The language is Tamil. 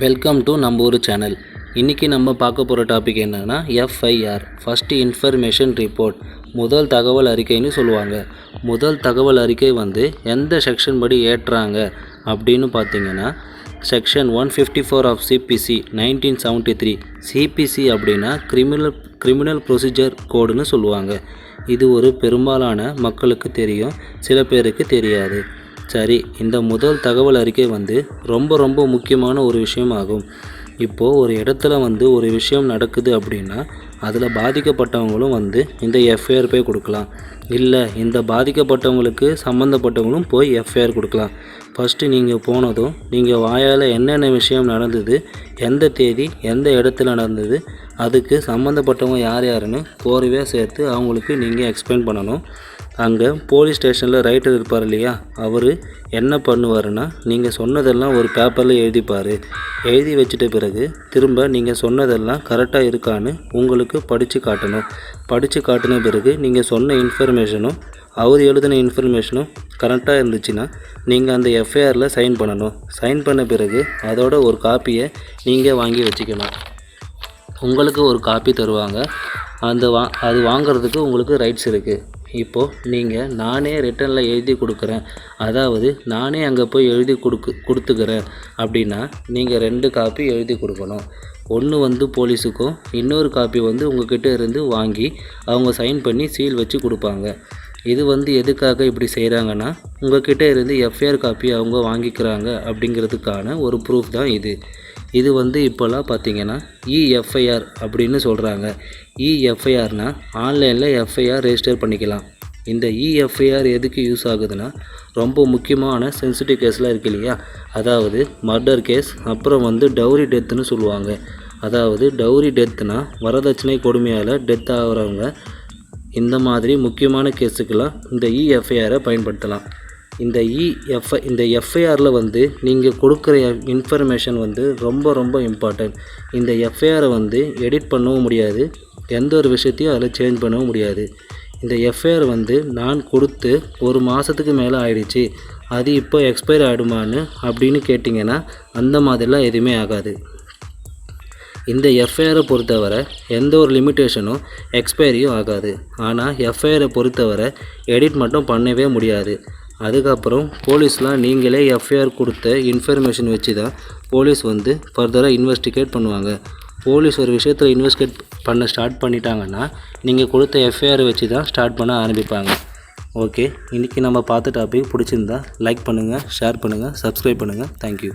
வெல்கம் டு நம்ம ஒரு சேனல். இன்றைக்கி நம்ம பார்க்க போகிற டாபிக் என்னென்னா எஃப்ஐஆர், ஃபஸ்ட்டு இன்ஃபர்மேஷன் ரிப்போர்ட், முதல் தகவல் அறிக்கைன்னு சொல்லுவாங்க. முதல் தகவல் அறிக்கை எந்த செக்ஷன் படி ஏற்றுறாங்க அப்படின்னு பார்த்தீங்கன்னா செக்ஷன் 154 ஆஃப் சிபிசி 1973. சிபிசி அப்படின்னா கிரிமினல் ப்ரொசீஜர் கோடுன்னு சொல்லுவாங்க. இது ஒரு பெரும்பாலான மக்களுக்கு தெரியும், சில பேருக்கு தெரியாது. சரி, இந்த முதல் தகவல் அறிக்கை ரொம்ப முக்கியமான ஒரு விஷயம் ஆகும். இப்போது ஒரு இடத்துல ஒரு விஷயம் நடக்குது அப்படின்னா அதில் பாதிக்கப்பட்டவங்களும் இந்த எஃப்ஐஆர் போய் கொடுக்கலாம். இல்லை, இந்த பாதிக்கப்பட்டவங்களுக்கு சம்மந்தப்பட்டவங்களும் போய் எஃப்ஐஆர் கொடுக்கலாம். ஃபஸ்ட்டு நீங்கள் போனதும் நீங்கள் வாயால் என்னென்ன விஷயம் நடந்தது, எந்த தேதி, எந்த இடத்துல நடந்தது, அதுக்கு சம்மந்தப்பட்டவங்க யார் யாருன்னு கோர்வையாக சேர்த்து அவங்களுக்கு நீங்கள் எக்ஸ்பிளைன் பண்ணணும். அங்கே போலீஸ் ஸ்டேஷனில் ரைட்டர் இருப்பார் இல்லையா, அவர் என்ன பண்ணுவாருன்னா நீங்கள் சொன்னதெல்லாம் ஒரு பேப்பரில் எழுதி வச்சிட்ட பிறகு திரும்ப நீங்கள் சொன்னதெல்லாம் கரெக்டாக இருக்கான்னு உங்களுக்கு படித்து காட்டணும். படித்து காட்டின பிறகு நீங்கள் சொன்ன இன்ஃபர்மேஷனும் அவர் எழுதின இன்ஃபர்மேஷனும் கரெக்டாக இருந்துச்சுன்னா நீங்கள் அந்த எஃப்ஐஆரில் சைன் பண்ணணும். சைன் பண்ண பிறகு அதோட ஒரு காப்பியை நீங்கள் வாங்கி வச்சுக்கணும். உங்களுக்கு ஒரு காப்பி தருவாங்க. அது வாங்கிறதுக்கு உங்களுக்கு ரைட்ஸ் இருக்குது. இப்போது நீங்கள் நானே ரிட்டனில் எழுதி கொடுக்குறேன், அதாவது நானே அங்கே போய் எழுதி கொடுத்துக்கிறேன் அப்படின்னா நீங்கள் 2 காப்பி எழுதி கொடுக்கணும். ஒன்று போலீஸுக்கும், இன்னொரு காப்பி உங்கள்கிட்ட இருந்து வாங்கி அவங்க சைன் பண்ணி சீல் வச்சு கொடுப்பாங்க. இது எதுக்காக இப்படி செய்கிறாங்கன்னா உங்கள்கிட்ட இருந்து எஃப்ஐஆர் காப்பி அவங்க வாங்கிக்கிறாங்க அப்படிங்கிறதுக்கான ஒரு ப்ரூஃப் தான் இது. இது இப்போல்லாம் பார்த்தீங்கன்னா இஎஃப்ஐஆர் அப்படின்னு சொல்கிறாங்க. இஎஃப்ஐஆர்னால் ஆன்லைனில் எஃப்ஐஆர் ரெஜிஸ்டர் பண்ணிக்கலாம். இந்த இஎஃப்ஐஆர் எதுக்கு யூஸ் ஆகுதுன்னா ரொம்ப முக்கியமான சென்சிட்டிவ் கேஸ்லாம் இருக்குது இல்லையா, அதாவது மர்டர் கேஸ், அப்புறம் டவுரி டெத்துன்னு சொல்லுவாங்க. அதாவது டவுரி டெத்துனால் வரதட்சணை கொடுமையால் டெத் ஆகிறவங்க. இந்த மாதிரி முக்கியமான கேஸுக்கெல்லாம் இந்த இஎஃப்ஐஆரை பயன்படுத்தலாம். இந்த எஃப்ஐஆரில் நீங்கள் கொடுக்குற இன்ஃபர்மேஷன் ரொம்ப இம்பார்ட்டன்ட். இந்த எஃப்ஐஆரை எடிட் பண்ணவும் முடியாது, எந்த ஒரு விஷயத்தையும் அதில் சேஞ்ச் பண்ணவும் முடியாது. இந்த எஃப்ஐஆர் நான் கொடுத்து 1 மாதத்துக்கு மேலே ஆயிடுச்சு, அது இப்போ எக்ஸ்பயர் ஆகிடுமான்னு அப்படின்னு கேட்டிங்கன்னா அந்த மாதிரிலாம் எதுவுமே ஆகாது. இந்த எஃப்ஐஆரை பொறுத்தவரை எந்த ஒரு லிமிட்டேஷனும் எக்ஸ்பைரியும் ஆகாது. ஆனால் எஃப்ஐஆரை பொறுத்தவரை எடிட் மட்டும் பண்ணவே முடியாது. அதுக்கப்புறம் போலீஸ்லாம் நீங்களே எஃப்ஐஆர் கொடுத்த இன்ஃபர்மேஷன் வச்சு தான் போலீஸ் ஃபர்தராக இன்வெஸ்டிகேட் பண்ணுவாங்க. போலீஸ் ஒரு விஷயத்தில் இன்வெஸ்டிகேட் பண்ண ஸ்டார்ட் பண்ணிட்டாங்கன்னா நீங்கள் கொடுத்த எஃப்ஐஆரை வச்சு தான் ஸ்டார்ட் பண்ண ஆரம்பிப்பாங்க. ஓகே, இன்றைக்கி நம்ம பார்த்த டாபிக் பிடிச்சிருந்தா லைக் பண்ணுங்கள், ஷேர் பண்ணுங்கள், சப்ஸ்கிரைப் பண்ணுங்கள். தேங்க்யூ.